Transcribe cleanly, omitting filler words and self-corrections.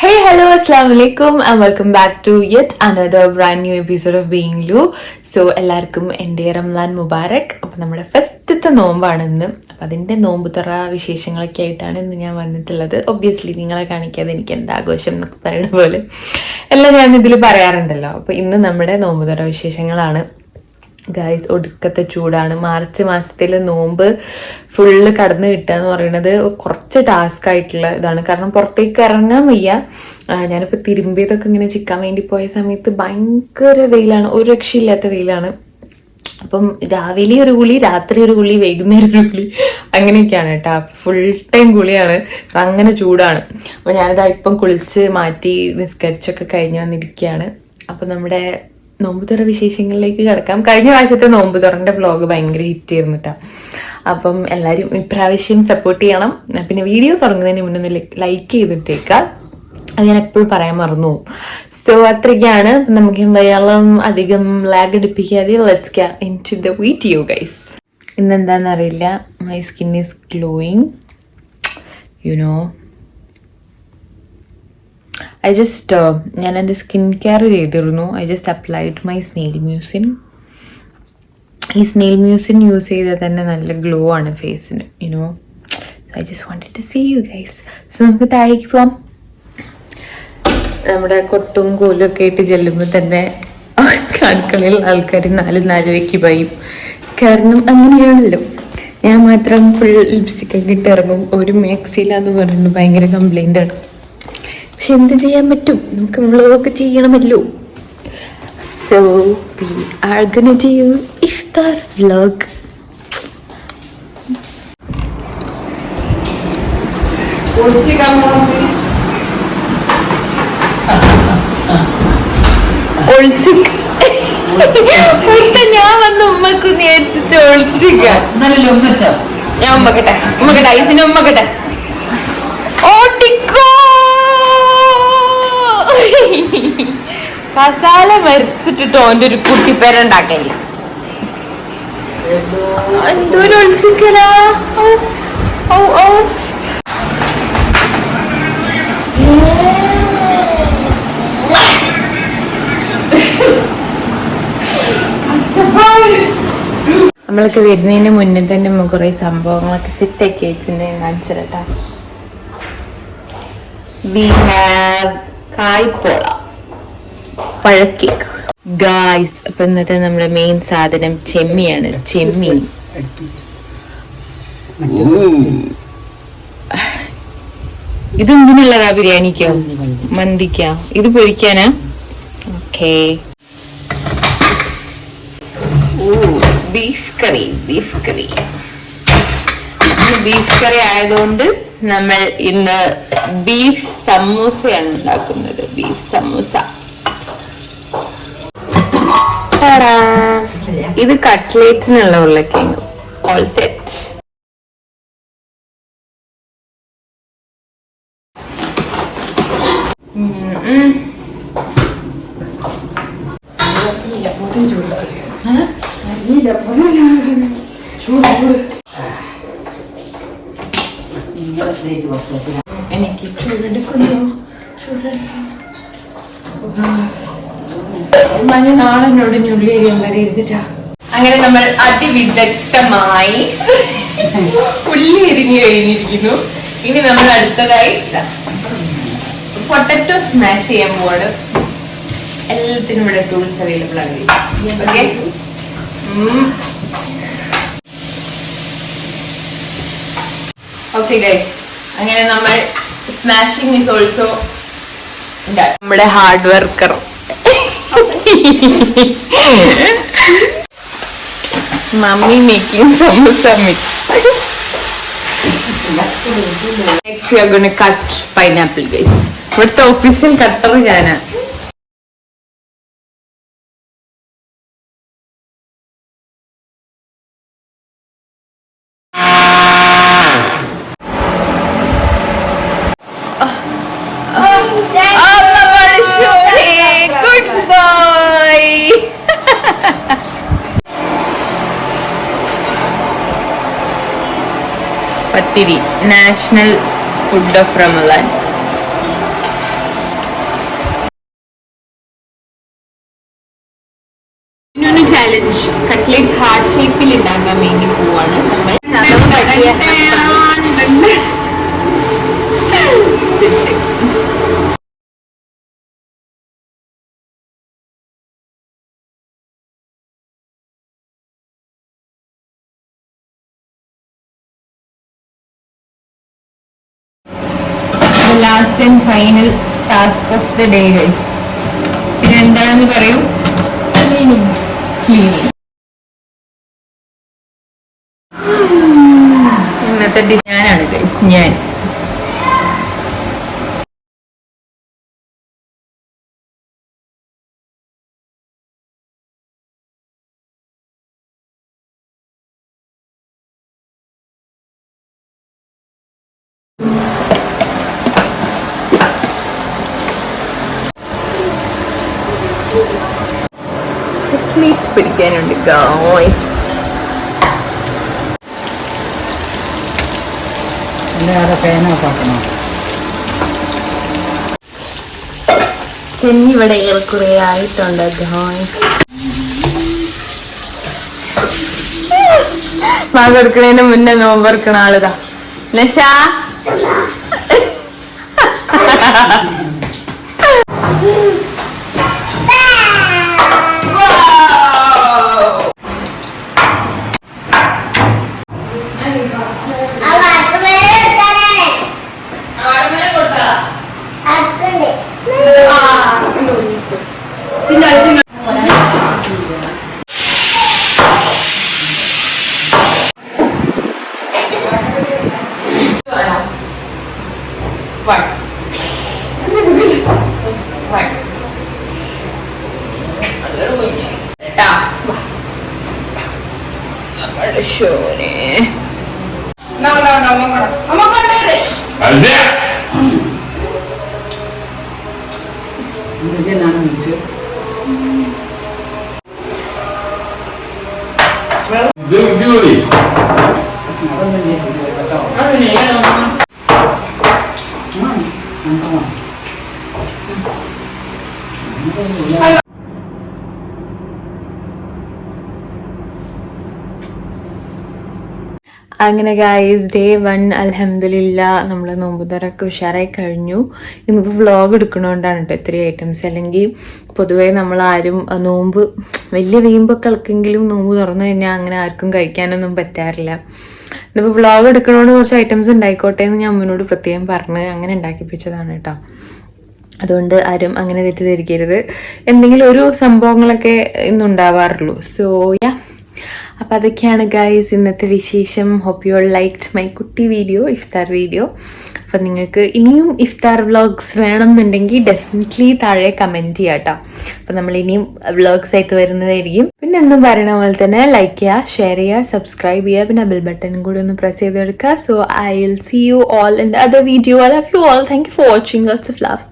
Hey, hello, assalamu alaikum and welcome back to yet another brand new episode of Being Lu. So, എല്ലാവർക്കും എൻ്റെ റംലാൻ മുബാരക്. അപ്പോൾ നമ്മുടെ ഫസ്റ്റത്തെ നോമ്പാണ് ഇന്ന്. അപ്പോൾ അതിൻ്റെ നോമ്പ് തുറ വിശേഷങ്ങളൊക്കെ ആയിട്ടാണ് ഇന്ന് ഞാൻ വന്നിട്ടുള്ളത്. ഒബ്വിയസ്ലി നിങ്ങളെ കാണിക്കാതെ എനിക്ക് എന്താ ആഘോഷം എന്നൊക്കെ പറയുന്ന പോലെ എല്ലാം ഞാൻ ഇതിൽ പറയാറുണ്ടല്ലോ. അപ്പോൾ ഇന്ന് നമ്മുടെ നോമ്പ് തുറ വിശേഷങ്ങളാണ്. ഗൈസ്, ഒടുക്കത്തെ ചൂടാണ്. മാർച്ച് മാസത്തിൽ നോമ്പ് ഫുള്ള് കടന്നു കിട്ടുക എന്ന് പറയുന്നത് കുറച്ച് ടാസ്ക് ആയിട്ടുള്ള ഇതാണ്. കാരണം പുറത്തേക്ക് ഇറങ്ങാൻ വയ്യ. ഞാനിപ്പോൾ തിരുമ്പിയതൊക്കെ ഇങ്ങനെ ചിക്കാൻ വേണ്ടി പോയ സമയത്ത് ഭയങ്കര വെയിലാണ്, ഒരു രക്ഷയില്ലാത്ത വെയിലാണ്. അപ്പം രാവിലെ ഒരു കുളി, രാത്രി ഒരു കുളി, വൈകുന്നേരം ഒരു കുളി, അങ്ങനെയൊക്കെയാണ് കേട്ടോ. ഫുൾ ടൈം കുളിയാണ്, അങ്ങനെ ചൂടാണ്. അപ്പോൾ ഞാനിതാ ഇപ്പം കുളിച്ച് മാറ്റി നിസ്കരിച്ചൊക്കെ കഴിഞ്ഞ് വന്നിരിക്കുകയാണ്. അപ്പം നമ്മുടെ നോമ്പ് തുറ വിശേഷങ്ങളിലേക്ക് കിടക്കാം. കഴിഞ്ഞ പ്രാവശ്യത്തെ നോമ്പ് തുറൻ്റെ വ്ളോഗ് ഭയങ്കര ഹിറ്റ് ആയിരുന്നു കേട്ടോ. അപ്പം എല്ലാവരും ഇപ്രാവശ്യം സപ്പോർട്ട് ചെയ്യണം. പിന്നെ വീഡിയോ തുടങ്ങുന്നതിന് മുന്നേ ഒന്ന് ലൈക്ക് ചെയ്തിട്ടേക്കുക, അത് ഞാൻ എപ്പോഴും പറയാൻ മറന്നു പോകും. സോ അത്രയ്ക്കാണ്. നമുക്ക് എന്തായാലും അധികം ലാഗ് അടിപ്പിക്കാതെ let's get into the video guys. ഇന്നെന്താണെന്ന് അറിയില്ല, my skin is glowing, you know. ഞാൻ എൻ്റെ സ്കിൻ കെയർ ചെയ്തിരുന്നു. I just applied my snail mucin. ഈ സ്നെയിൽ മ്യൂസിൻ യൂസ് ചെയ്താൽ തന്നെ നല്ല ഗ്ലോ ആണ് ഫേസിന്, you know. I just wanted to see you guys. So നമുക്ക് താഴേക്ക് പോവാം. നമ്മുടെ കൊട്ടും കോലും ഒക്കെ ആയിട്ട് ചെല്ലുമ്പോൾ തന്നെ അടുക്കളയിൽ ആൾക്കാർ നാല് വയ്ക്ക് പറയും. കാരണം അങ്ങനെയാണല്ലോ. ഞാൻ മാത്രം ഫുൾ ലിപ്സ്റ്റിക്കൊക്കെ ഇട്ട് ഇറങ്ങും. ഒരു മാക്സിലാന്ന് പറഞ്ഞു ഭയങ്കര കംപ്ലൈൻ്റ് ആണ്. പക്ഷെ എന്ത് ചെയ്യാൻ പറ്റും, നമുക്ക് വ്ളോഗ് ചെയ്യണമല്ലോ. So we are gonna do iftar vlog. ഞാൻ വന്ന് ഉമ്മക്ക് നേരിച്ചിട്ട് ഒളിച്ചിക്ക. ഞാൻ ഉമ്മക്കട്ടെ ഐസിന് ഉമ്മക്കട്ടെ. ഓട്ടിക്കോ മസാല മരിച്ചിട്ടിട്ട് ഓൻ്റെ ഒരു കുട്ടിപ്പേരുണ്ടാക്കല്. എന്തോരം ഒളിച്ചിക്കലാ. ഓ ഓ നമ്മളൊക്കെ വരുന്നതിന് മുന്നേ തന്നെ നമുക്ക് കുറേ സംഭവങ്ങളൊക്കെ സെറ്റാക്കി വെച്ചിട്ടുണ്ടെങ്കിൽ കാണിച്ചിട്ടാ. We have കായ്പോള, പഴക്കേക്ക് ഗായ്സ്. അപ്പൊ ഇന്നത്തെ നമ്മുടെ മെയിൻ സാധനം ചെമ്മിയാണ്. ചെമ്മീൻ ഇത് എന്തിനുള്ളതാ? ബിരിയാണിക്കോ മന്തിക്കോ? ഇത് പൊരിക്കാനാ? ഓക്കേ. ബീഫ് കറി. ബീഫ് കറി ആയതുകൊണ്ട് നമ്മൾ ഇന്ന് ബീഫ് സമൂസയാണ് ഉണ്ടാക്കുന്നത്. ബീഫ് സമൂസ. ഇത് കട്ട്ലേറ്റിനുള്ള ഉരുളക്കിഴങ്ങ്. All set. എനിക്ക് ചൂടെടുക്കുന്നു. നാളെ എന്നോട് ഞുള്ളിയേരിയാൻ കറി എടുത്തിട്ടാ. അങ്ങനെ നമ്മൾ അതിവിദഗ്ധമായി ഉള്ളി എരിഞ്ഞു കഴിഞ്ഞിരിക്കുന്നു. ഇനി നമ്മൾ അടുത്തതായി പൊട്ടറ്റോ സ്മാഷ് ചെയ്യാൻ പോവാണ്. എല്ലാത്തിനും ഇവിടെ ടൂൾസ് അവൈലബിൾ ആണ്. Okay, okay guys. അങ്ങനെ നമ്മൾ സ്മാഷിംഗ് ഈസ് ഓൾസോ നമ്മുടെ hard worker mummy making samosa mix. Next we are gonna cut pineapple guys. ഇവിടുത്തെ ഒഫീഷ്യൽ കട്ടർ ഞാനാ. Pathiri, national food of Ramadan. Challenge cutlet heart ഷേപ്പിൽ ഉണ്ടാക്കാൻ വേണ്ടി പോവാണ് നമ്മൾ. Last and final task of the day guys. പിന്നെ എന്താണെന്ന് പറയൂ? ക്ലീനിങ്. ഇന്നത്തെ ഡിഷ് ഞാനാണ് ഗൈസ്, ഞാൻ. Cutlet പിടിക്കാനുണ്ട് guys. ചെന്നി ഇവിടെ ഏറെക്കുറെ ആയിട്ടുണ്ട് ഗൈസ്. കൊടുക്കണേന് മുന്നേ നോമ്പറക്കണ ആളിതാ നഷ. അങ്ങനെ ഗൈസ് ഡേ 1 അൽഹംദുലില്ലാ നമ്മൾ നോമ്പുതുറൊക്കെ ഉഷാറായി കഴിഞ്ഞു. ഇന്നിപ്പോൾ വ്ളോഗ് എടുക്കണോണ്ടാണ് കേട്ടോ ഇത്രയും ഐറ്റംസ്. അല്ലെങ്കിൽ പൊതുവേ നമ്മളാരും നോമ്പ് വലിയ വീമ്പൊക്കെ ഇളക്കെങ്കിലും നോമ്പ് തുറന്നു കഴിഞ്ഞാൽ അങ്ങനെ ആർക്കും കഴിക്കാനൊന്നും പറ്റാറില്ല. ഇന്നിപ്പോൾ വ്ളോഗ് എടുക്കണോണ്ട് കുറച്ച് ഐറ്റംസ് ഉണ്ടായിക്കോട്ടെ എന്ന് ഞാൻ അമ്മനോട് പ്രത്യേകം പറഞ്ഞ് അങ്ങനെ ഉണ്ടാക്കിപ്പിച്ചതാണ് കേട്ടോ. അതുകൊണ്ട് ആരും അങ്ങനെ തെറ്റിദ്ധരിക്കരുത്. എന്തെങ്കിലും ഒരു സംഭവങ്ങളൊക്കെ ഇന്നുണ്ടാവാറുള്ളൂ. സോ യാ, അപ്പോൾ അതൊക്കെയാണ് ഗൈസ് ഇന്നത്തെ വിശേഷം. Hope you all liked my കുട്ടി വീഡിയോ, ഇഫ്താർ വീഡിയോ. അപ്പം നിങ്ങൾക്ക് ഇനിയും ഇഫ്താർ വ്ളോഗ്സ് വേണമെന്നുണ്ടെങ്കിൽ ഡെഫിനറ്റ്ലി താഴെ കമൻറ്റ് ചെയ്യാം കേട്ടോ. അപ്പം നമ്മൾ ഇനിയും വ്ളോഗ്സ് ആയിട്ട് വരുന്നതായിരിക്കും. പിന്നെ എന്തും പറയണ പോലെ തന്നെ ലൈക്ക് ചെയ്യുക, ഷെയർ ചെയ്യുക, സബ്സ്ക്രൈബ് ചെയ്യുക, പിന്നെ ബെൽ ബട്ടണും കൂടി ഒന്ന് പ്രസ് ചെയ്ത് കൊടുക്കുക. So I will see you all in the other video. I love you all. Thank you for watching. Lots of love.